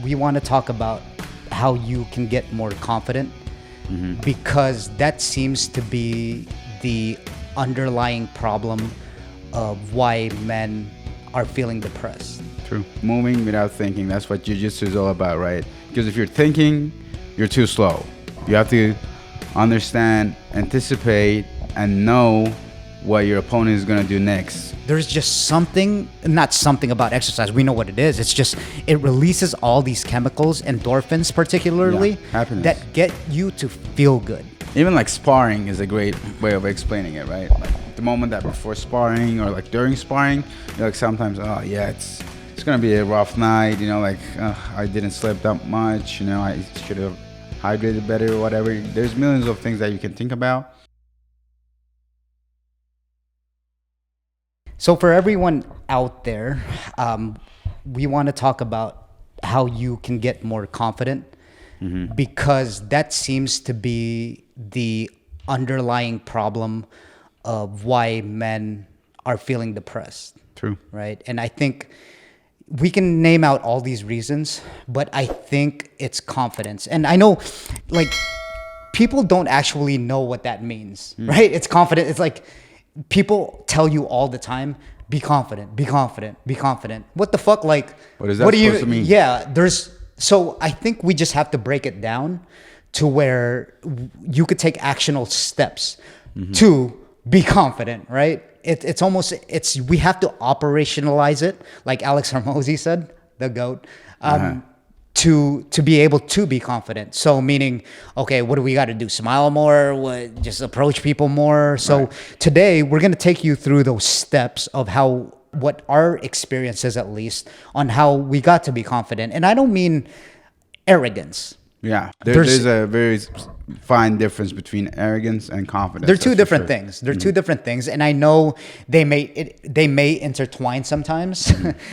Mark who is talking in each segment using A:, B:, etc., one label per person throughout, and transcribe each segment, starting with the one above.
A: we want to talk about how you can get more confident because that seems to be the underlying problem of why men are feeling depressed.
B: True. Moving without thinking. That's what jiu-jitsu is all about, right? Because if you're thinking, you're too slow. You have to understand, anticipate, and know what your opponent is going to do next.
A: There's just not something about exercise. We know what it is. It's just, it releases all these chemicals, endorphins particularly,
B: happiness,
A: that get you to feel good.
B: Even like sparring is a great way of explaining it, right? Like the moment that before sparring or like during sparring, you're like sometimes, oh yeah, it's going to be a rough night, you know, like I didn't sleep that much, you know, I should have hydrated better or whatever. There's millions of things that you can think about.
A: So for everyone out there, we want to talk about how you can get more confident because that seems to be the underlying problem of why men are feeling depressed.
B: True.
A: Right? And I think we can name out all these reasons, but I think it's confidence. And I know, like, people don't actually know what that means, right? It's confident. It's like people tell you all the time, be confident, be confident, be confident. What the fuck? Like,
B: what is that supposed to mean?
A: Yeah, so I think we just have to break it down to where you could take actionable steps to be confident, right? It's almost we have to operationalize it, like Alex Hormozy said, the GOAT, to be able to be confident. So meaning, okay, what do we got to do? Smile more? Just approach people more? So today we're going to take you through those steps of what our experience is, at least, on how we got to be confident. And I don't mean arrogance.
B: Yeah, there's a very fine difference between arrogance and confidence.
A: They're two different things. They're two different things, and I know they may intertwine sometimes.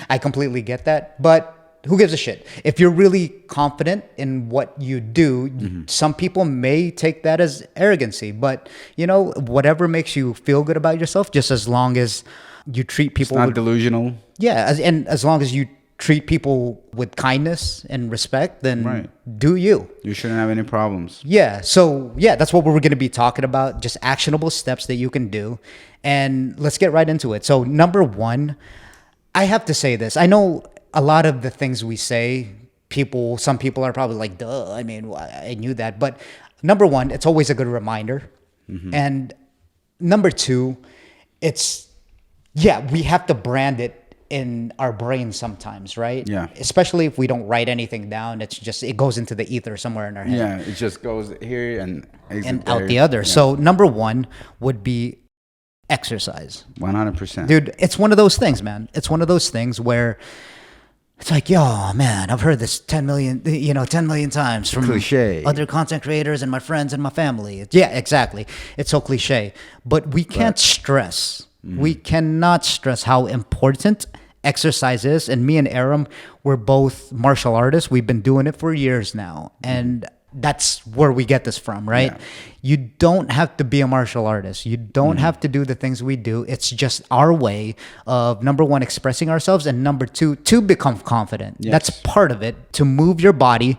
A: I completely get that, but who gives a shit? If you're really confident in what you do, some people may take that as arrogancy, but you know, whatever makes you feel good about yourself, just as long as you treat people
B: it's not delusional.
A: Yeah, and as long as you treat people with kindness and respect, then do you.
B: You shouldn't have any problems.
A: Yeah. So yeah, that's what we're going to be talking about. Just actionable steps that you can do. And let's get right into it. So number one, I have to say this. I know a lot of the things we say, some people are probably like, duh, I mean, I knew that. But number one, it's always a good reminder. And number two, we have to brand it in our brain sometimes, right?
B: Yeah.
A: Especially if we don't write anything down, it goes into the ether somewhere in our head.
B: Yeah, it just goes here and
A: out the other. Yeah. So number one would be exercise.
B: 100%.
A: Dude, it's one of those things, man. It's one of those things where it's like, yo, man, I've heard this 10 million times from
B: cliche.
A: Other content creators and my friends and my family. Yeah, exactly. It's so cliche. But we can't stress. We cannot stress how important exercise is. And me and Erim, we're both martial artists. We've been doing it for years now. And that's where we get this from, right? Yeah. You don't have to be a martial artist. You don't have to do the things we do. It's just our way of, number one, expressing ourselves, and number two, to become confident. Yes. That's part of it, to move your body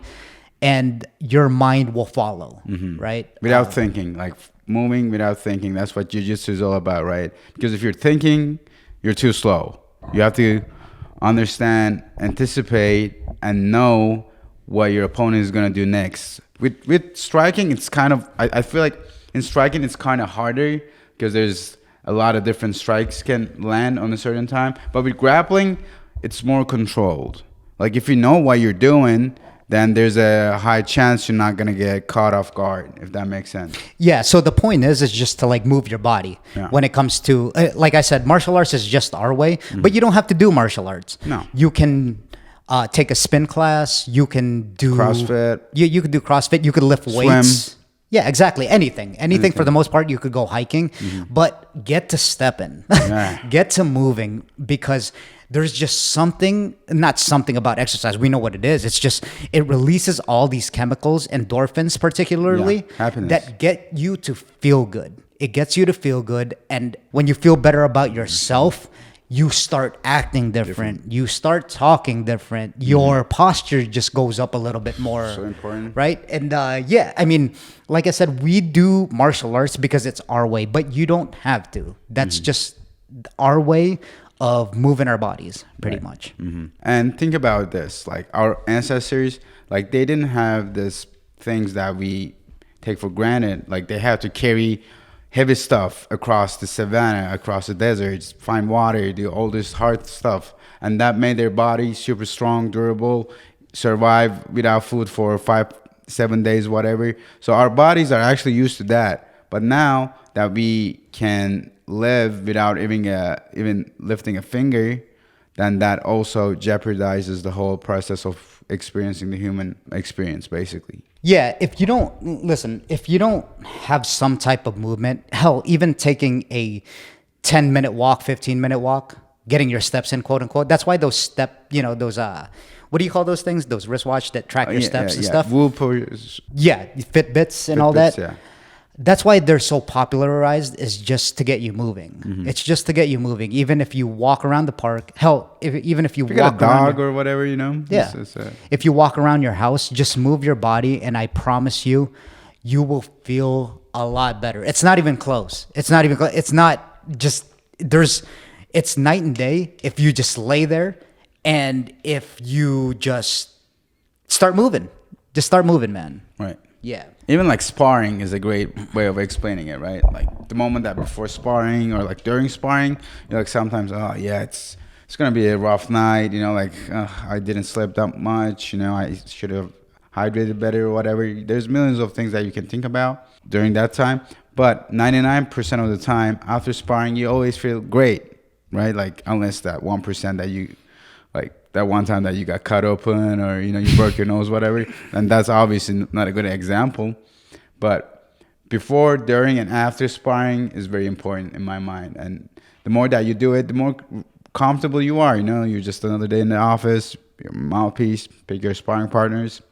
A: and your mind will follow, right?
B: Without thinking, like moving without thinking. That's what jiu-jitsu is all about, right? Because if you're thinking, you're too slow. You have to understand, anticipate, and know what your opponent is going to do next. With striking, it's kind of, I feel like in striking, it's kind of harder because there's a lot of different strikes can land on a certain time. But with grappling, it's more controlled. Like if you know what you're doing, then there's a high chance you're not going to get caught off guard, if that makes sense.
A: Yeah, so the point is just to like move your body when it comes to, like I said, martial arts is just our way, but you don't have to do martial arts.
B: No.
A: You can take a spin class, you can do
B: CrossFit.
A: You could do CrossFit, you could lift weights.
B: Swim.
A: Yeah, exactly. Anything for the most part. You could go hiking, but get to stepping, get to moving, because there's just not something about exercise. We know what it is. It's just, it releases all these chemicals, endorphins particularly,
B: happiness,
A: that get you to feel good. It gets you to feel good. And when you feel better about yourself, you start acting different. You start talking different. Your posture just goes up a little bit more.
B: So important.
A: Right? And yeah, I mean, like I said, we do martial arts because it's our way, but you don't have to. That's just our way of moving our bodies, pretty much.
B: And think about this, like our ancestors, like they didn't have this things that we take for granted. Like they had to carry heavy stuff across the savannah, across the deserts, find water, do all this hard stuff. And that made their body super strong, durable, survive without food for 5-7 days, whatever. So our bodies are actually used to that. But now that we can live without even lifting a finger, then that also jeopardizes the whole process of experiencing the human experience, basically.
A: Yeah, if you don't have some type of movement, hell, even taking a 10-minute walk, 15-minute walk, getting your steps in, quote unquote. That's why those those what do you call those things? Those wristwatch that track your steps and stuff.
B: Whoop.
A: Yeah, Fitbits and all that.
B: Yeah.
A: That's why they're so popularized, is just to get you moving. It's just to get you moving. Even if you walk around the park, hell, even if you
B: If you
A: walk
B: got a
A: around
B: dog or whatever,
A: yeah. If you walk around your house, just move your body, and I promise you, you will feel a lot better. It's not even close. It's not just, it's night and day if you just lay there, and if you just start moving. Just start moving, man.
B: Right.
A: Yeah.
B: Even like sparring is a great way of explaining it, right? Like the moment that before sparring or like during sparring, you're like sometimes, oh yeah, it's gonna be a rough night, like I didn't sleep that much, I should have hydrated better or whatever. There's millions of things that you can think about during that time, but 99% of the time after sparring, you always feel great, right? Like unless that 1% that you like. That one time that you got cut open or, you broke your nose, whatever. And that's obviously not a good example. But before, during, and after sparring is very important in my mind. And the more that you do it, the more comfortable you are. You're just another day in the office, your mouthpiece, pick your sparring partners,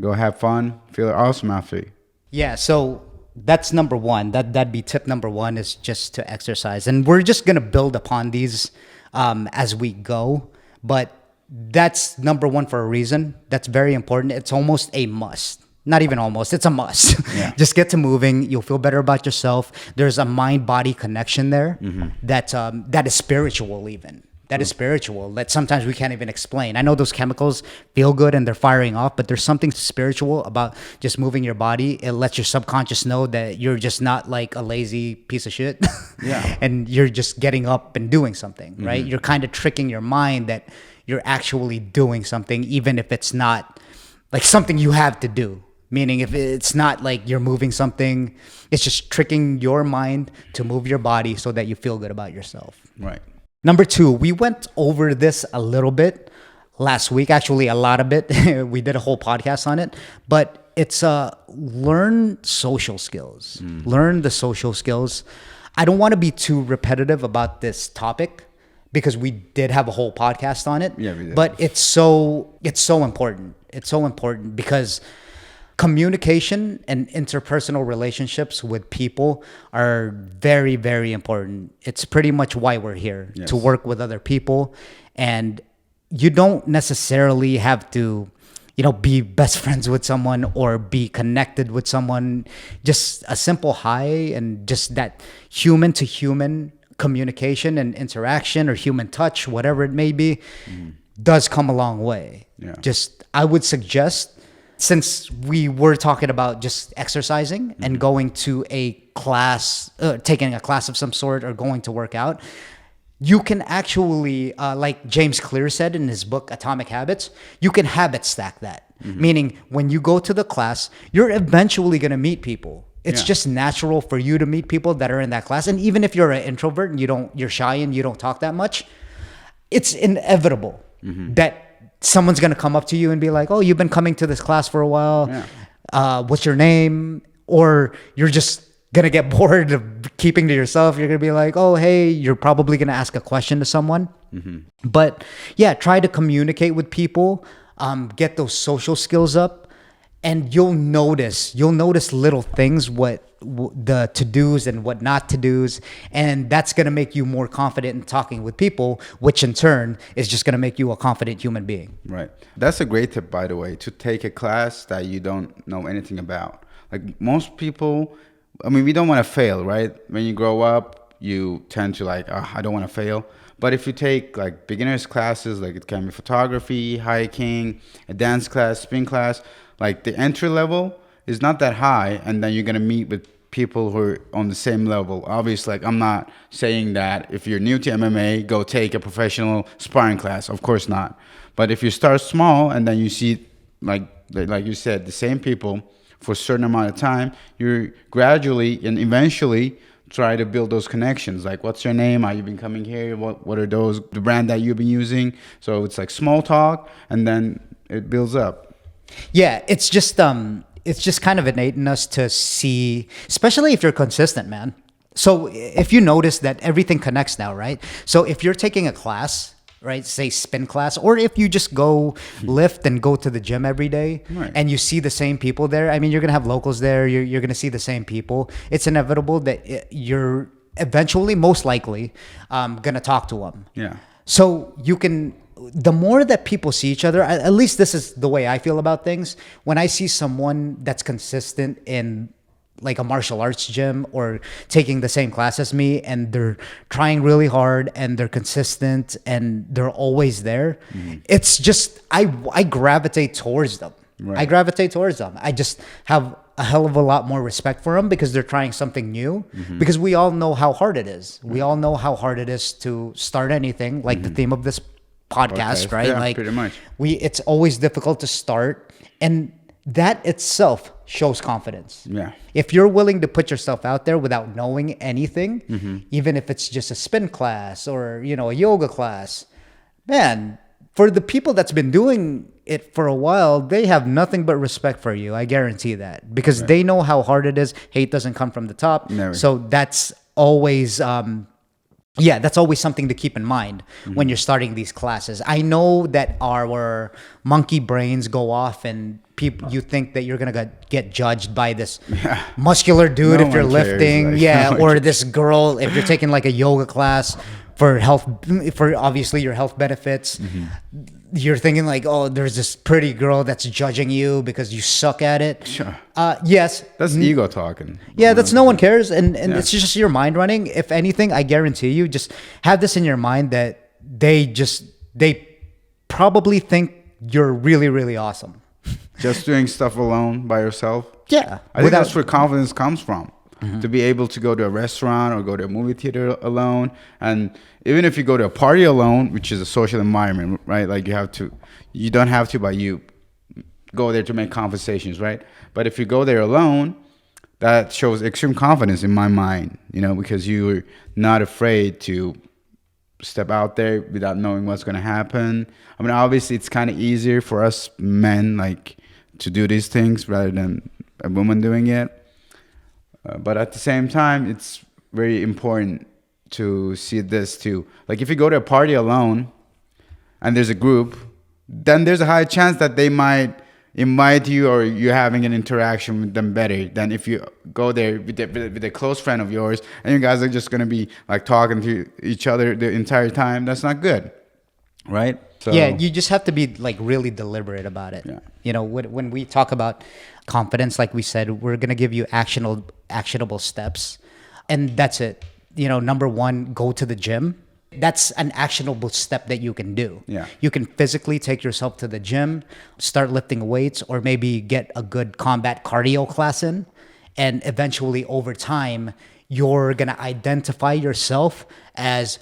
B: go have fun, feel awesome after.
A: Yeah, so that's number one. That'd be tip number one, is just to exercise. And we're just going to build upon these as we go. But that's number one for a reason. That's very important. It's almost a must. Not even almost, it's a must.
B: Yeah.
A: Just get to moving. You'll feel better about yourself. There's a mind-body connection there that is spiritual even. That is spiritual that sometimes we can't even explain. I know those chemicals feel good and they're firing off, but there's something spiritual about just moving your body. It lets your subconscious know that you're just not like a lazy piece of shit.
B: Yeah.
A: And you're just getting up and doing something, right? You're kind of tricking your mind that you're actually doing something, even if it's not like something you have to do. Meaning if it's not like you're moving something, it's just tricking your mind to move your body so that you feel good about yourself.
B: Right.
A: Number two, we went over this a little bit last week, actually a lot of it. We did a whole podcast on it, but it's learn social skills. Learn the social skills. I don't want to be too repetitive about this topic because we did have a whole podcast on it.
B: Yeah, we did.
A: But it's so important. It's so important because communication and interpersonal relationships with people are very, very important. It's pretty much why we're here,
B: Yes.
A: to work with other people. And you don't necessarily have to, be best friends with someone or be connected with someone. Just a simple hi and just that human to human communication and interaction or human touch, whatever it may be, does come a long way.
B: Yeah.
A: Just, I would suggest, since we were talking about just exercising and going to a class, taking a class of some sort or going to work out, you can actually, like James Clear said in his book, Atomic Habits, you can habit stack that. Meaning when you go to the class, you're eventually going to meet people. It's just natural for you to meet people that are in that class. And even if you're an introvert and you're shy and you don't talk that much, it's inevitable that someone's going to come up to you and be like, oh, you've been coming to this class for a while.
B: Yeah.
A: What's your name? Or you're just going to get bored of keeping to yourself. You're going to be like, oh, hey, you're probably going to ask a question to someone. But yeah, try to communicate with people, get those social skills up. and you'll notice little things, the to-dos and what not to-dos, and that's going to make you more confident in talking with people, which in turn is just going to make you a confident human being.
B: Right. That's a great tip, by the way, to take a class that you don't know anything about. Like most people, I mean, we don't want to fail, right? When you grow up, you tend to like, oh, I don't want to fail. But if you take like beginners classes, like it can be photography, hiking, a dance class, spin class, like the entry level is not that high, and then you're gonna meet with people who are on the same level. Obviously, like I'm not saying that if you're new to MMA, go take a professional sparring class. Of course not. But if you start small and then you see like you said, the same people for a certain amount of time, you're gradually and eventually try to build those connections. Like, what's your name? Are you been coming here? What are those, the brand that you've been using? So it's like small talk, and then it builds up.
A: Yeah, it's just kind of innate in us to see, especially if you're consistent, man. So if you notice that everything connects now, right? So if you're taking a class, right, say spin class, or if you just go lift and go to the gym every day,
B: right,
A: and you see the same people there, I mean, you're going to have locals there, you're going to see the same people. It's inevitable that you're eventually, most likely, going to talk to them.
B: Yeah.
A: So the more that people see each other, at least this is the way I feel about things. When I see someone that's consistent in like a martial arts gym or taking the same class as me, and they're trying really hard and they're consistent and they're always there, it's just, I gravitate towards them.
B: Right.
A: I gravitate towards them. I just have a hell of a lot more respect for them because they're trying something new, because we all know how hard it is. We all know how hard it is to start anything, like the theme of this podcast, right?
B: Yeah,
A: like
B: pretty much.
A: It's always difficult to start, and that itself shows confidence.
B: Yeah.
A: If you're willing to put yourself out there without knowing anything, even if it's just a spin class or, a yoga class, man, for the people that's been doing it for a while, they have nothing but respect for you. I guarantee that, because they know how hard it is. Hate doesn't come from the top.
B: Never.
A: So that's always, that's always something to keep in mind when you're starting these classes. I know that our monkey brains go off, and you think that you're gonna get judged by this muscular dude if you're lifting, or this girl if you're taking like a yoga class for obviously your health benefits. You're thinking like, oh, there's this pretty girl that's judging you because you suck at it.
B: Sure.
A: Yes.
B: That's ego talking.
A: Yeah, that's no one cares. And it's just your mind running. If anything, I guarantee you, just have this in your mind that they probably think you're really, really awesome.
B: Just doing stuff alone by yourself.
A: Yeah.
B: I think that's where confidence comes from. To be able to go to a restaurant or go to a movie theater alone. And even if you go to a party alone, which is a social environment, right? Like you don't have to, but you go there to make conversations, right? But if you go there alone, that shows extreme confidence in my mind, because you're not afraid to step out there without knowing what's going to happen. I mean, obviously it's kind of easier for us men, like, to do these things rather than a woman doing it. But at the same time, it's very important to see this too. Like if you go to a party alone and there's a group, then there's a high chance that they might invite you or you're having an interaction with them better than if you go there with a close friend of yours and you guys are just going to be like talking to each other the entire time. That's not good, right? So,
A: yeah, you just have to be like really deliberate about it.
B: Yeah.
A: When we talk about confidence, like we said, we're going to give you actionable steps, and that's it. Number one, go to the gym. That's an actionable step that you can do.
B: Yeah.
A: You can physically take yourself to the gym, start lifting weights, or maybe get a good combat cardio class in, and eventually over time, you're going to identify yourself as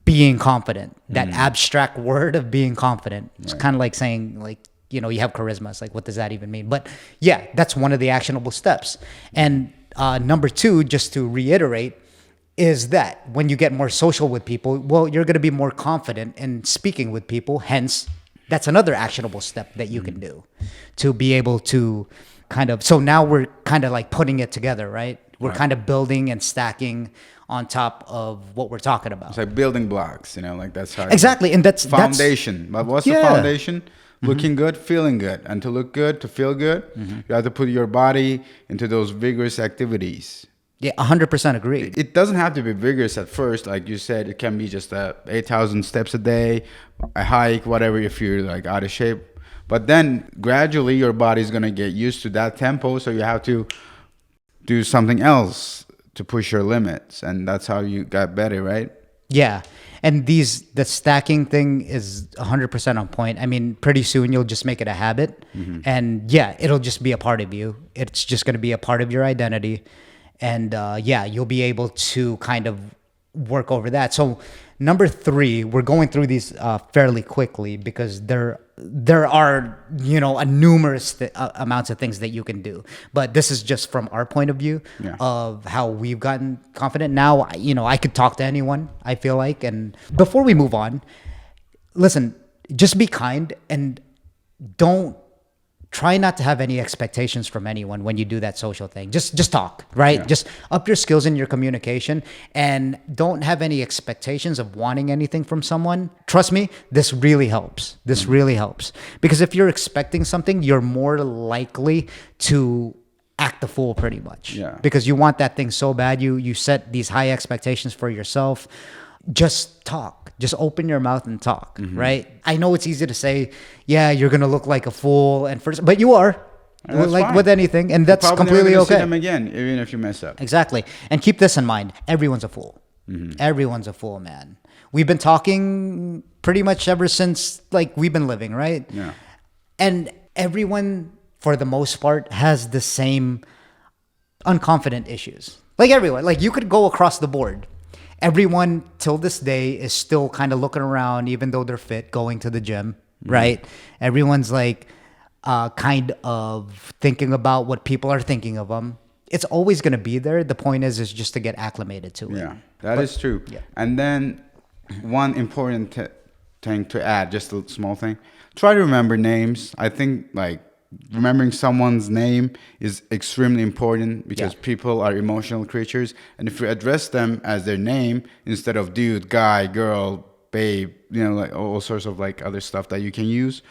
A: being confident. That abstract word of being confident. It's kind of like saying, like, you have charisma. It's like, what does that even mean? But yeah, that's one of the actionable steps. And number two, just to reiterate, is that when you get more social with people, well, you're going to be more confident in speaking with people. Hence, that's another actionable step that you can do to be able to so now we're kind of like putting it together, right? We're kind of building and stacking on top of what we're talking about.
B: It's like building blocks, like that's how.
A: Exactly. And that's
B: foundation. But what's the foundation? looking good, feeling good. And to look good, to feel good, you have to put your body into those vigorous activities.
A: Yeah, 100% agree.
B: It doesn't have to be vigorous at first. Like you said, it can be just 8,000 steps a day, a hike, whatever, if you're like out of shape. But then gradually your body's going to get used to that tempo. So you have to do something else to push your limits. And that's how you got better, right?
A: Yeah. And the stacking thing is 100% on point. I mean, pretty soon you'll just make it a habit. And yeah, it'll just be a part of you. It's just going to be a part of your identity. And yeah, you'll be able to kind of work over that. So number 3, we're going through these fairly quickly because there are, you know, a numerous amounts of things that you can do. But this is just from our point of view of how we've gotten confident. Now, you know, I could talk to anyone, I feel like. And before we move on, listen, just be kind and try not to have any expectations from anyone when you do that social thing. Just talk, right?
B: Yeah.
A: Just up your skills in your communication and don't have any expectations of wanting anything from someone. Trust me, this really helps. This really helps. Because if you're expecting something, you're more likely to act the fool pretty much.
B: Yeah.
A: Because you want that thing so bad. You set these high expectations for yourself. Just talk. Just open your mouth and talk, right? I know it's easy to say, yeah, you're going to look like a fool, but you are, like
B: fine.
A: With anything, and that's
B: Probably
A: completely
B: never gonna see
A: okay.
B: them again, even if you mess up.
A: Exactly. And keep this in mind. Everyone's a fool. Everyone's a fool, man. We've been talking pretty much ever since, like, we've been living, right?
B: Yeah.
A: And everyone, for the most part, has the same unconfident issues. Like everyone. Like, you could go across the board. Everyone till this day is still kind of looking around, even though they're fit, going to the gym, right? Everyone's like kind of thinking about what people are thinking of them. It's always going to be there. The point is just to get acclimated to it.
B: Yeah, that is true.
A: Yeah.
B: And then one important thing to add, just a small thing, try to remember names. I think like remembering someone's name is extremely important because people are emotional creatures. And if you address them as their name instead of dude, guy, girl, babe, you know, like all sorts of like other stuff that you can use.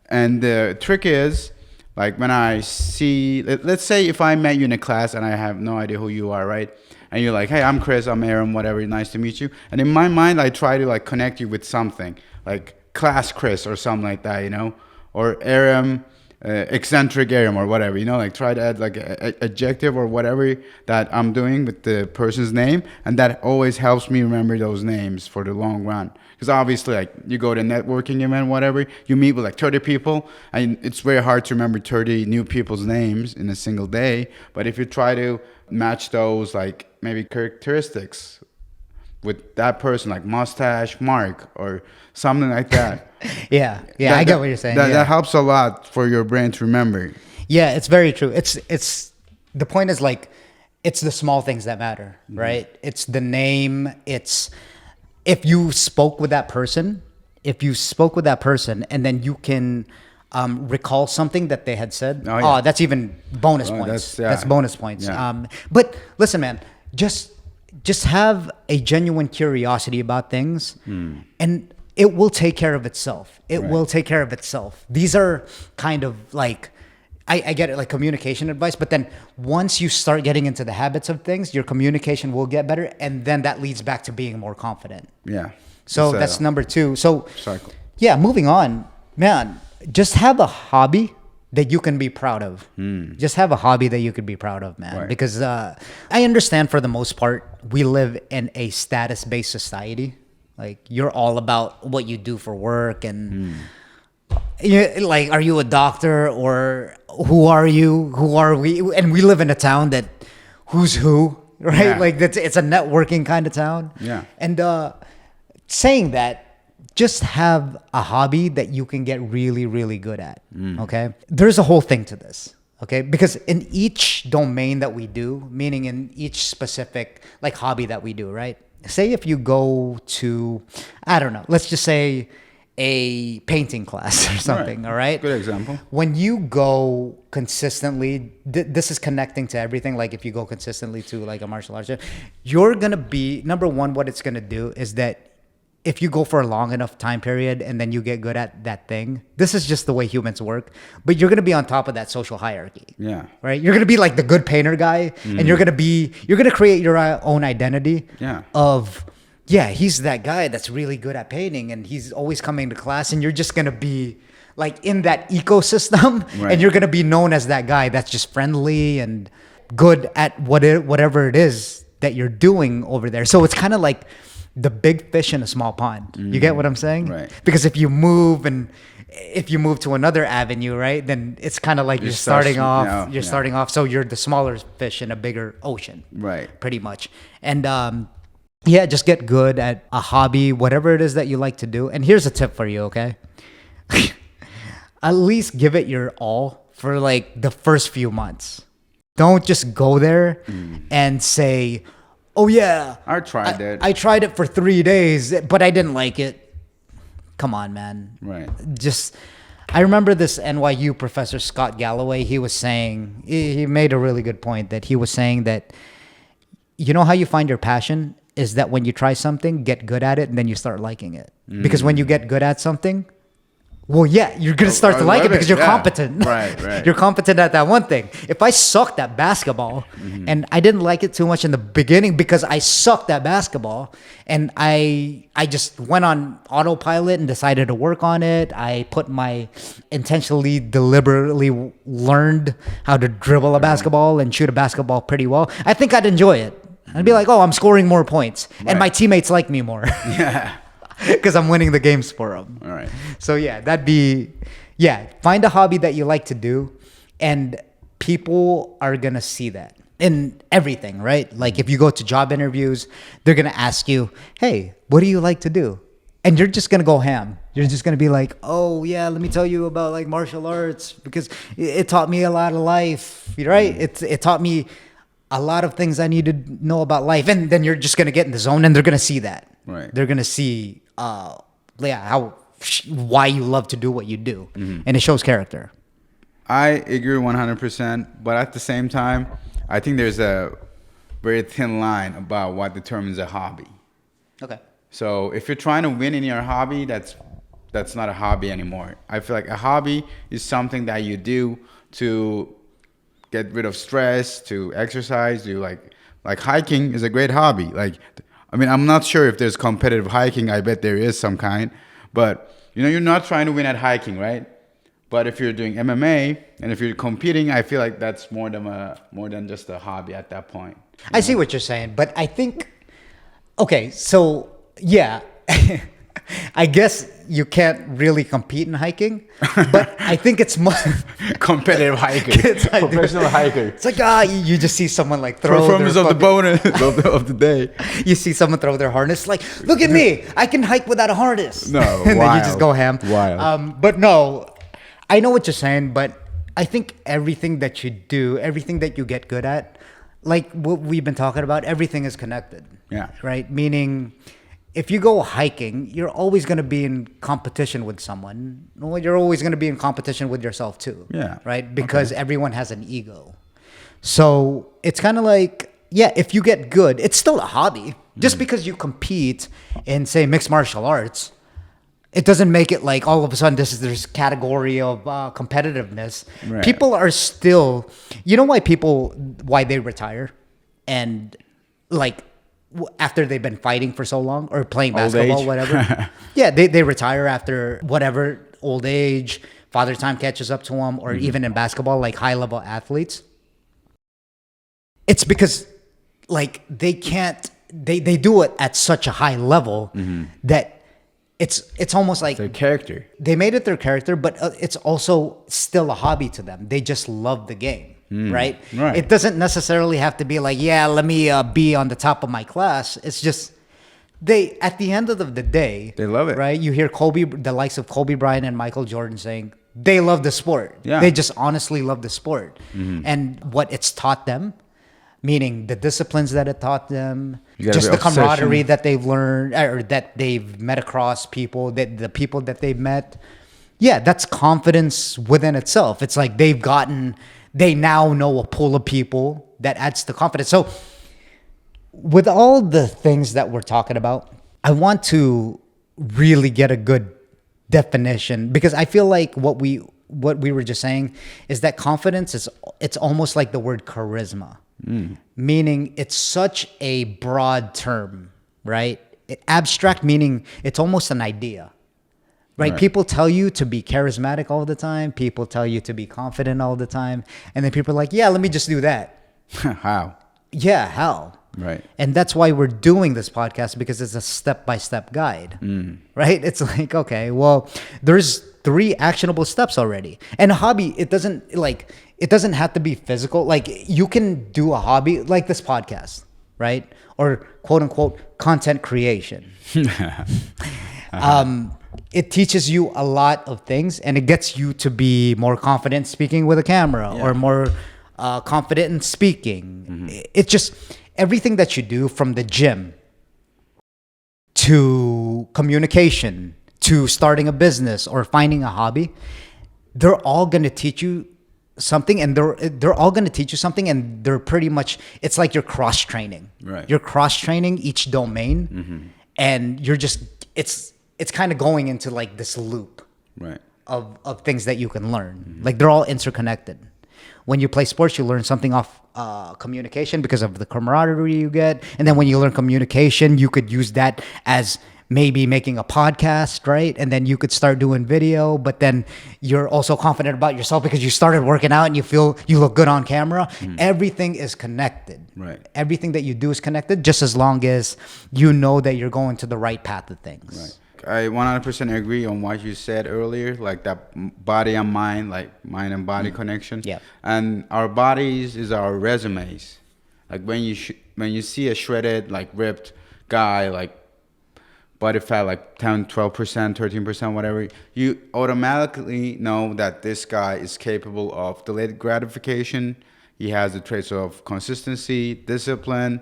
B: And the trick is, like when I see, let's say if I met you in a class and I have no idea who you are, right? And you're like, hey, I'm Chris, I'm Erim, whatever, nice to meet you. And in my mind, I try to like connect you with something, like class Chris or something like that, you know? Or Erim, eccentric Erim or whatever, you know, like try to add like a adjective or whatever that I'm doing with the person's name. And that always helps me remember those names for the long run. Because obviously, like, you go to a networking event, whatever, you meet with like 30 people, and it's very hard to remember 30 new people's names in a single day. But if you try to match those, like, maybe characteristics with that person, like mustache Mark or something like that.
A: Yeah, I get what you're saying.
B: That helps a lot for your brain to remember.
A: Yeah, it's very true. It's the point is like, it's the small things that matter, right? It's the name. It's if you spoke with that person, and then you can recall something that they had said. Oh, that's even bonus points. That's bonus points.
B: Yeah.
A: But listen, man, just have a genuine curiosity about things, and it will take care of itself. It will take care of itself. These are kind of like, I get it, like communication advice, but then once you start getting into the habits of things, your communication will get better, and then that leads back to being more confident.
B: Yeah.
A: So that's number 2. So
B: cycle.
A: Yeah, moving on, man, just have a hobby that you can be proud of. Just have a hobby that you could be proud of, man.
B: Right.
A: Because I understand for the most part, we live in a status-based society. Like, you're all about what you do for work and like, are you a doctor or who are you? Who are we? And we live in a town that who's who, right?
B: Yeah.
A: Like, it's a networking kind of town.
B: Yeah.
A: And saying that, just have a hobby that you can get really, really good at. Okay. There's a whole thing to this. Okay. Because in each domain that we do, meaning in each specific like hobby that we do, right? Say if you go to, I don't know, let's just say a painting class or something. All right.
B: Good example.
A: When you go consistently, this is connecting to everything. Like if you go consistently to like a martial arts, you're going to be, number one, what it's going to do is that if you go for a long enough time period and then you get good at that thing, this is just the way humans work, but you're going to be on top of that social hierarchy.
B: Yeah.
A: Right? You're going to be like the good painter guy, and you're going to create your own identity of, yeah, he's that guy that's really good at painting and he's always coming to class, and you're just going to be like in that ecosystem, and you're going to be known as that guy that's just friendly and good at whatever it is that you're doing over there. So it's kind of like the big fish in a small pond. You get what I'm saying?
B: Right.
A: Because if you move to another avenue, right, then it's kind of like you're starting off. So you're the smaller fish in a bigger ocean.
B: Right.
A: Pretty much. And just get good at a hobby, whatever it is that you like to do. And here's a tip for you, okay? At least give it your all for like the first few months. Don't just go there and say, oh yeah,
B: I tried it.
A: I tried it for 3 days, but I didn't like it. Come on, man.
B: Right.
A: I remember this NYU professor, Scott Galloway, he was saying, he made a really good point, that he was saying that, you know how you find your passion is that when you try something, get good at it, and then you start liking it. Because when you get good at something, well, yeah, you're going to start to like it because you're competent.
B: Right.
A: You're competent at that one thing. If I sucked at basketball and I didn't like it too much in the beginning because I sucked at basketball, and I just went on autopilot and decided to work on it. I deliberately learned how to dribble a basketball and shoot a basketball pretty well. I think I'd enjoy it. I'd be like, oh, I'm scoring more points. And my teammates like me more.
B: Yeah.
A: Because I'm winning the games for them.
B: All right.
A: So find a hobby that you like to do, and people are gonna see that in everything, right? Like if you go to job interviews, they're gonna ask you, "Hey, what do you like to do?" And you're just gonna go ham. You're just gonna be like, "Oh yeah, let me tell you about like martial arts because it taught me a lot of life, right? It taught me a lot of things I need to know about life." And then you're just gonna get in the zone, and they're gonna see that.
B: Right.
A: They're gonna see why you love to do what you do, and it shows character.
B: I agree 100%, but at the same time, I think there's a very thin line about what determines a hobby.
A: Okay.
B: So if you're trying to win in your hobby, that's not a hobby anymore. I feel like a hobby is something that you do to get rid of stress, to exercise, like hiking is a great hobby. Like, I mean, I'm not sure if there's competitive hiking. I bet there is some kind. But, you're not trying to win at hiking, right? But if you're doing MMA and if you're competing, I feel like that's more than just a hobby at that point.
A: I see what you're saying, but I think, okay, so, yeah. I guess you can't really compete in hiking, but I think it's more
B: competitive hiker,
A: like,
B: professional hiker.
A: It's like you just see someone like throw
B: performance of the bonus of the day.
A: You see someone throw their harness, like, look at me, I can hike without a harness.
B: No,
A: and then you just go ham.
B: Wild.
A: But no, I know what you're saying, but I think everything that you do, everything that you get good at, like what we've been talking about, everything is connected.
B: Yeah.
A: Right. Meaning, if you go hiking, you're always going to be in competition with someone. Well, you're always going to be in competition with yourself too.
B: Yeah.
A: Right? Because everyone has an ego. So it's kind of like, yeah, if you get good, it's still a hobby. Just because you compete in, say, mixed martial arts, it doesn't make it like all of a sudden there's category of competitiveness.
B: Right.
A: People are still, you know why they retire? And like, after they've been fighting for so long or playing basketball, whatever. Yeah, they retire after whatever, old age, father time catches up to them, or even in basketball, like high level athletes. It's because like they do it at such a high level that it's almost like
B: their character.
A: They made it their character, but it's also still a hobby to them. They just love the game. Right? It doesn't necessarily have to be like, yeah, let me be on the top of my class. It's just at the end of the day,
B: they love it.
A: Right? You hear the likes of Kobe Bryant and Michael Jordan saying they love the sport.
B: Yeah.
A: They just honestly love the sport. And what it's taught them, meaning the disciplines that it taught them, just the camaraderie that they've learned or that they've met across people, the people that they've met. Yeah, that's confidence within itself. It's like they now know a pool of people that adds to confidence. So with all the things that we're talking about, I want to really get a good definition, because I feel like what we were just saying is that confidence it's almost like the word charisma, meaning it's such a broad term, right? Abstract meaning it's almost an idea. Right? People tell you to be charismatic all the time. People tell you to be confident all the time. And then people are like, yeah, let me just do that.
B: How?
A: Yeah, how?
B: Right.
A: And that's why we're doing this podcast, because it's a step-by-step guide. Right? It's like, okay, well, there's 3 actionable steps already. And a hobby, it doesn't have to be physical. Like, you can do a hobby like this podcast, right? Or quote unquote content creation. It teaches you a lot of things, and it gets you to be more confident speaking with a camera, or more confident in speaking. It's just everything that you do, from the gym to communication to starting a business or finding a hobby. They're all going to teach you something, and they're all going to teach you something, and they're pretty much, it's like you're cross training.
B: Right.
A: You're cross training each domain, and you're just it's kind of going into like this loop of things that you can learn. Like, they're all interconnected. When you play sports, you learn something off communication because of the camaraderie you get. And then when you learn communication, you could use that as maybe making a podcast, right? And then you could start doing video, but then you're also confident about yourself because you started working out and you feel you look good on camera. Everything is connected.
B: Right.
A: Everything that you do is connected, just as long as you know that you're going to the right path of things.
B: Right. I 100% agree on what you said earlier, like that body and mind, like mind and body connection.
A: Yeah. And
B: our bodies is our resumes. Like when you see a shredded, like ripped guy, like body fat, like 10, 12%, 13%, whatever, you automatically know that this guy is capable of delayed gratification. He has the traits of consistency, discipline.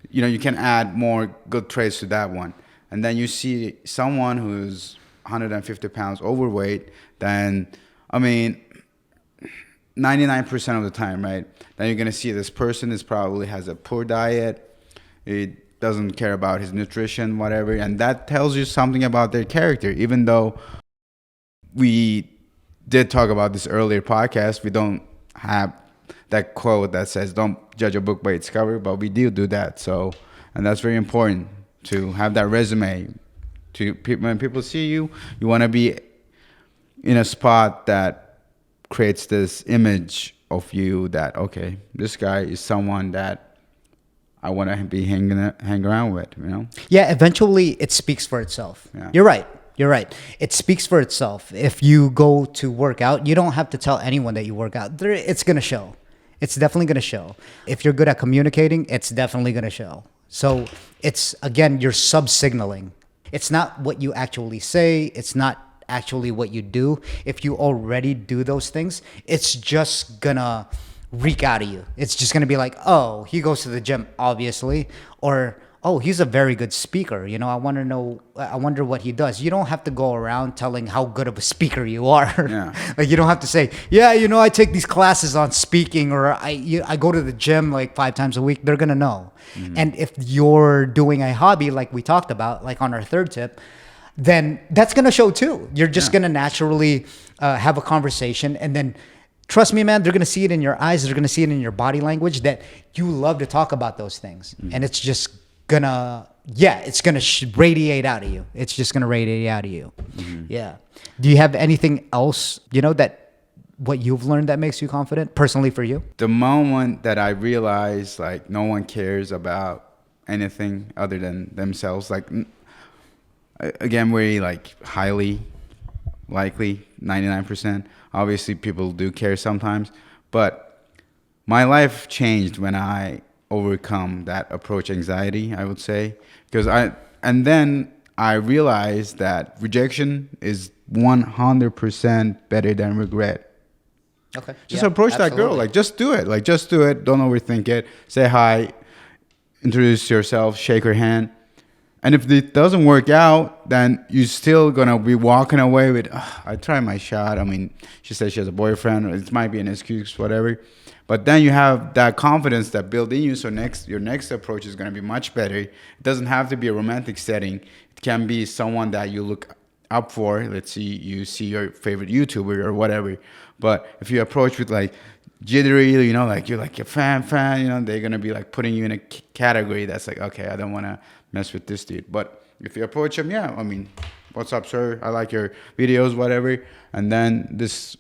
B: You know, you can add more good traits to that one. And then you see someone who's 150 pounds overweight, then, I mean, 99% of the time, right? Then you're going to see this person is probably has a poor diet. It doesn't care about his nutrition, whatever. And that tells you something about their character. Even though we did talk about this earlier podcast, we don't have that quote that says, don't judge a book by its cover, but we do that. So, and that's very important. To have that resume, when people see you, you want to be in a spot that creates this image of you that, okay, this guy is someone that I want to be hang around with, you know?
A: Yeah, eventually it speaks for itself. Yeah. You're right. It speaks for itself. If you go to work out, you don't have to tell anyone that you work out. It's going to show. It's definitely going to show. If you're good at communicating, it's definitely going to show. So it's, again, you're sub-signaling. It's not what you actually say. It's not actually what you do. If you already do those things, it's just gonna reek out of you. It's just gonna be like, oh, he goes to the gym, obviously. Or, oh, he's a very good speaker. You know, I wonder what he does. You don't have to go around telling how good of a speaker you are. Yeah. Like, you don't have to say, yeah, you know, I take these classes on speaking, or I go to the gym like 5 times a week. They're going to know. And if you're doing a hobby like we talked about, like on our 3rd tip, then that's going to show too. You're just going to naturally have a conversation, and then trust me, man, they're going to see it in your eyes. They're going to see it in your body language that you love to talk about those things. And it's just gonna radiate out of you. It's just gonna radiate out of you. Yeah. Do you have anything else, you know, that what you've learned that makes you confident personally for you?
B: The moment that I realized like no one cares about anything other than themselves, like again, very like highly likely 99%. Obviously people do care sometimes, but my life changed when I overcome that approach anxiety, I would say, and then I realized that rejection is 100% better than regret.
A: Okay.
B: Just approach that girl, like just do it. Don't overthink it. Say hi, introduce yourself, shake her hand. And if it doesn't work out, then you're still gonna be walking away with, I tried my shot. I mean, she said she has a boyfriend, or it might be an excuse, whatever. But then you have that confidence that built in you. So your next approach is going to be much better. It doesn't have to be a romantic setting. It It can be someone that you look up for. Let's see, you see your favorite YouTuber or whatever. But if you approach with like jittery, you know, like you're like a fan, you know, they're gonna be like putting you in a category that's like, okay, I don't want to mess with this dude. But if you approach him, yeah, I mean, what's up, sir? I like your videos, whatever. And then this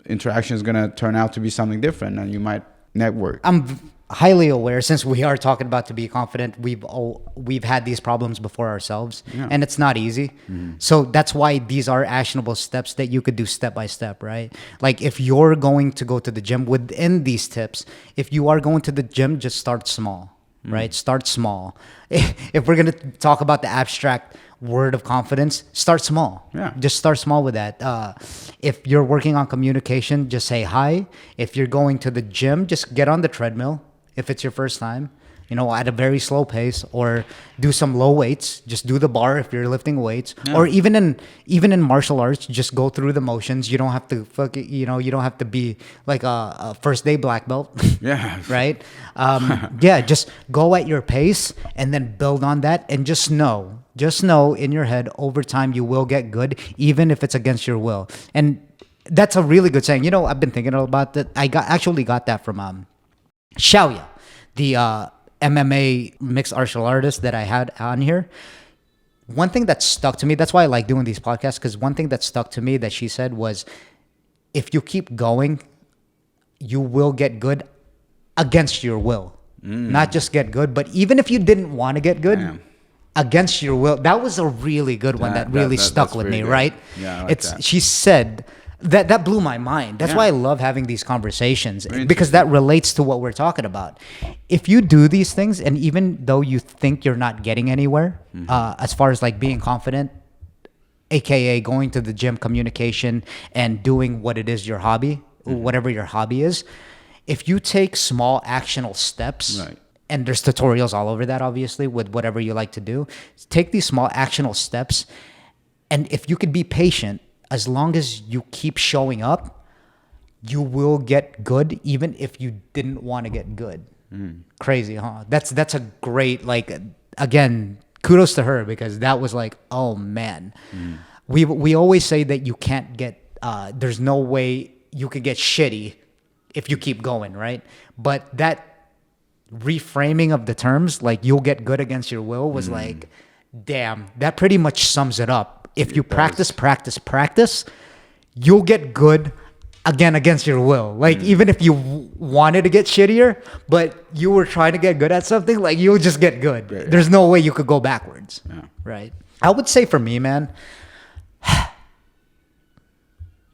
B: interaction is gonna turn out to be something different, and you might network.
A: I'm highly aware, since we are talking about to be confident, we've had these problems before ourselves, and it's not easy. So that's why these are actionable steps that you could do step by step, right? Like if you're going to go to the gym, within these tips, if you are going to the gym, just start small, right? Start small. If we're going to talk about the abstract word of confidence, start small.
B: Yeah.
A: Just start small with that. If you're working on communication, just say hi. If you're going to the gym, just get on the treadmill. If it's your first time, you know, at a very slow pace, or do some low weights. Just do the bar if you're lifting weights, or even in martial arts, just go through the motions. You don't have to you don't have to be like a first day black belt.
B: Yeah.
A: Right. Yeah. Just go at your pace and then build on that, and just know in your head, over time you will get good, even if it's against your will. And that's a really good saying. You know, I've been thinking about that. I actually got that from Xiaoya, the MMA mixed martial artist that I had on here. One thing that stuck to me, that's why I like doing these podcasts, because one thing that stuck to me that she said was, if you keep going, you will get good against your will. Not just get good, but even if you didn't want to get good, against your will. That was a really good one that really stuck with me,
B: good.
A: right?
B: Yeah, I like that.
A: She said that blew my mind. That's why I love having these conversations, because that relates to what we're talking about. If you do these things, and even though you think you're not getting anywhere, as far as like being confident, aka going to the gym, communication, and doing what it is your hobby, whatever your hobby is, if you take small actionable steps, and there's tutorials all over that, obviously, with whatever you like to do, take these small actionable steps, and if you could be patient, as long as you keep showing up, you will get good, even if you didn't want to get good. Crazy, huh? That's a great, like, again, kudos to her, because that was like, oh man. We always say that you can't get, there's no way you could get shitty if you keep going, right? But that reframing of the terms, like you'll get good against your will, was like, damn, that pretty much sums it up. If you practice, you'll get good again against your will. Like even if you wanted to get shittier, but you were trying to get good at something, like you'll just get good. There's no way you could go backwards. Right? I would say for me, man,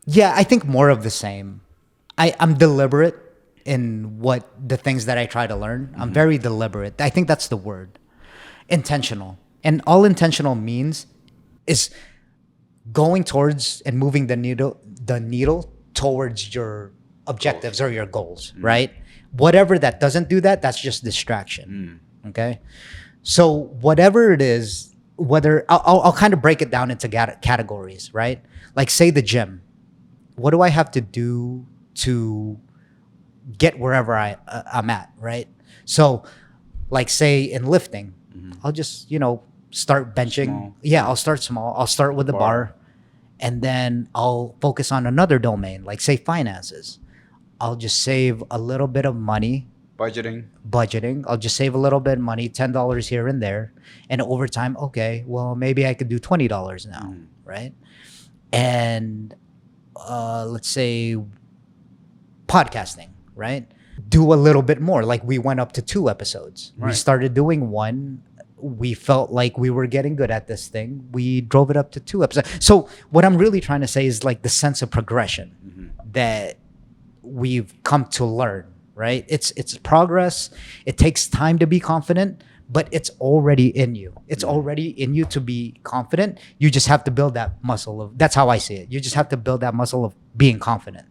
A: yeah, I think more of the same. I'm deliberate in what the things that I try to learn. I'm very deliberate. I think that's the word. Intentional. And all intentional means is going towards and moving the needle towards your objectives or your goals, right? Whatever that doesn't do that, that's just distraction. Okay? So whatever it is, whether I'll kind of break it down into categories, right? Like say the gym. What do I have to do to get wherever I'm at, right? So like say in lifting, I'll just, start benching. Small. Yeah, I'll start small. I'll start with the bar, and then I'll focus on another domain, like say finances. I'll just save a little bit of money. Budgeting. I'll just save a little bit of money, $10 here and there. And over time, okay, well, maybe I could do $20 now, right? And let's say podcasting, right? Do a little bit more. Like we went up to 2 episodes. We started doing 1. We felt like we were getting good at this thing. We drove it up to 2 episodes. So what I'm really trying to say is like the sense of progression that we've come to learn, right? It's progress. It takes time to be confident, but it's already in you. It's already in you to be confident. You just have to build that muscle that's how I see it. You just have to build that muscle of being confident.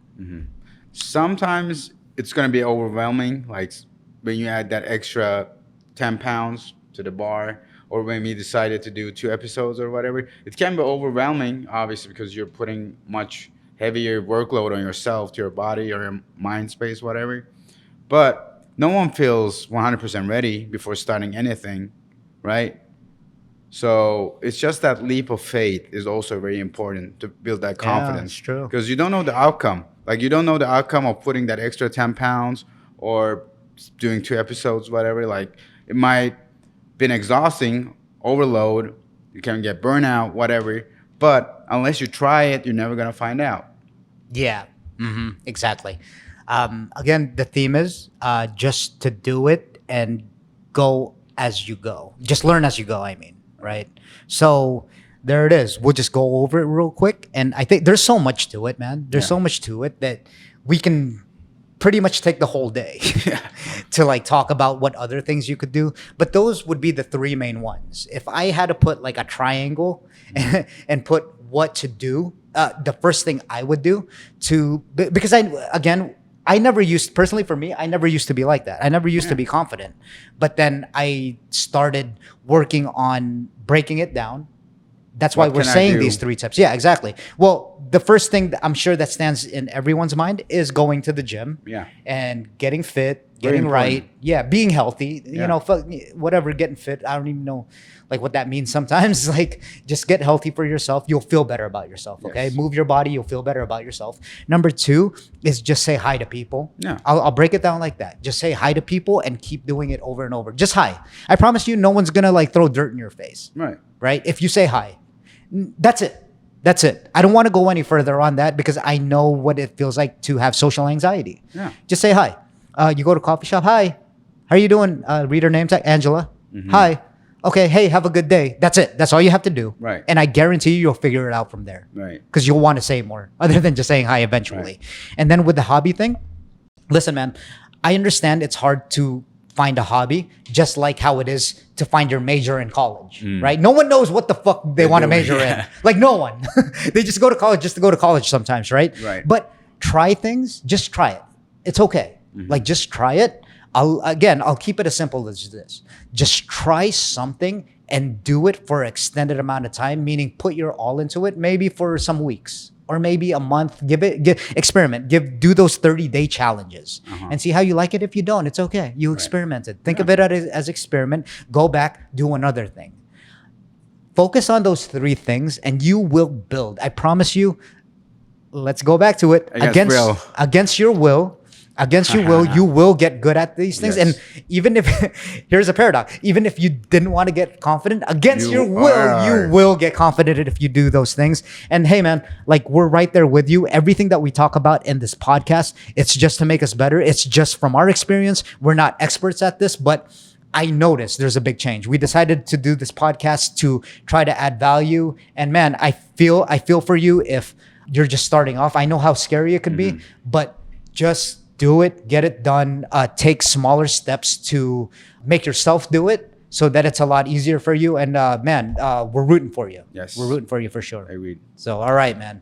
B: Sometimes it's going to be overwhelming. Like when you add that extra 10 pounds to the bar, or when we decided to do 2 episodes or whatever, it can be overwhelming, obviously, because you're putting much heavier workload on yourself, to your body or your mind space, whatever. But no one feels 100% ready before starting anything, right? So it's just that leap of faith is also very important to build that confidence.
A: it's true.
B: Because you don't know the outcome. Like you don't know the outcome of putting that extra 10 pounds or doing 2 episodes, whatever. Like it might been exhausting, overload. You can get burnout, whatever. But unless you try it, you're never gonna find out.
A: Yeah, exactly. Again, the theme is just to do it and go as you go. Just learn as you go, I mean, right? So there it is. We'll just go over it real quick. And I think there's so much to it, man. There's so much to it that we can pretty much take the whole day to like talk about what other things you could do. But those would be the 3 main ones. If I had to put like a triangle and put what to do, the first thing I would do because I never used, personally for me, I never used to be like that. I never used to be confident. But then I started working on breaking it down. That's why we're saying these 3 tips. Yeah, exactly. Well, the first thing that I'm sure that stands in everyone's mind is going to the gym.
B: Yeah.
A: And getting fit, getting right. Yeah, being healthy. You know, whatever, getting fit. I don't even know like what that means sometimes. Like just get healthy for yourself. You'll feel better about yourself. Okay.
B: Yes.
A: Move your body. You'll feel better about yourself. Number 2 is just say hi to people.
B: Yeah.
A: I'll break it down like that. Just say hi to people and keep doing it over and over. Just hi. I promise you, no one's going to like throw dirt in your face.
B: Right.
A: Right. If you say hi. That's it. That's it. I don't want to go any further on that because I know what it feels like to have social anxiety.
B: Yeah.
A: Just say hi. You go to coffee shop. Hi. How are you doing? Read her name tag. Angela. Hi. Okay. Hey, have a good day. That's it. That's all you have to do.
B: Right.
A: And I guarantee you'll figure it out from there.
B: Right.
A: Because you'll want to say more other than just saying hi eventually.
B: Right.
A: And then with the hobby thing, listen, man, I understand it's hard to find a hobby, just like how it is to find your major in college, right? No one knows what the fuck they want to major in. Like no one. They just go to college just to go to college sometimes, right?
B: Right.
A: But try things, just try it. It's okay. Like just try it. I'll keep it as simple as this. Just try something and do it for an extended amount of time, meaning put your all into it, maybe for some weeks or maybe a month. Experiment. Do those 30-day challenges and see how you like it. If you don't, it's okay. You experimented. Think of it as experiment. Go back, do another thing. Focus on those 3 things and you will build. I promise you. Let's go back to it. Against your will. Against your will, you will get good at these things.
B: Yes.
A: And even if, here's a paradox, even if you didn't want to get confident, against your will, you will get confident if you do those things. And hey, man, like we're right there with you. Everything that we talk about in this podcast, it's just to make us better. It's just from our experience. We're not experts at this, but I noticed there's a big change. We decided to do this podcast to try to add value. And man, I feel for you if you're just starting off. I know how scary it could be, but just do it, get it done. Take smaller steps to make yourself do it so that it's a lot easier for you. And man, we're rooting for you.
B: Yes.
A: We're rooting for you for sure.
B: I read.
A: So, all right, man.